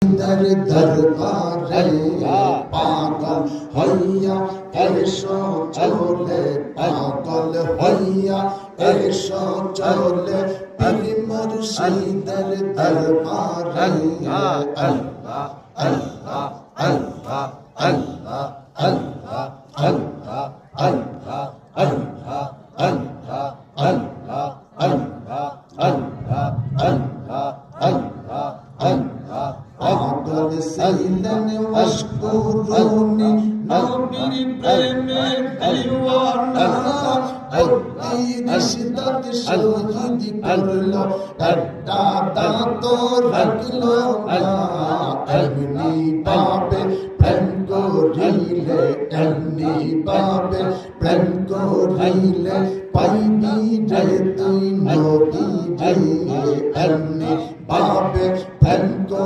दर दरबारे पागल हइया एसो चले पागल हइया एसो चले पीर मुर्शिदर दरबारे अल्लाह अल्लाह अल्लाह अल्लाह अल्लाह अल्लाह अल्लाह अल्लाह अल्लाह अल्लाह अल्लाह अल्लाह अल्लाह अल्लाह अल्लाह पागल ছিলেন মশকুরুনি নবীর প্রেমে দিওয়ানা অতি রিশদত শহীদ করলো একটা দাঁত রাখলো না এমনি পাবে প্রেম করিলে এমনি পাবে প্রেম করিলে পাইবি রে তুই নবী রে এমনি পাবে প্রেম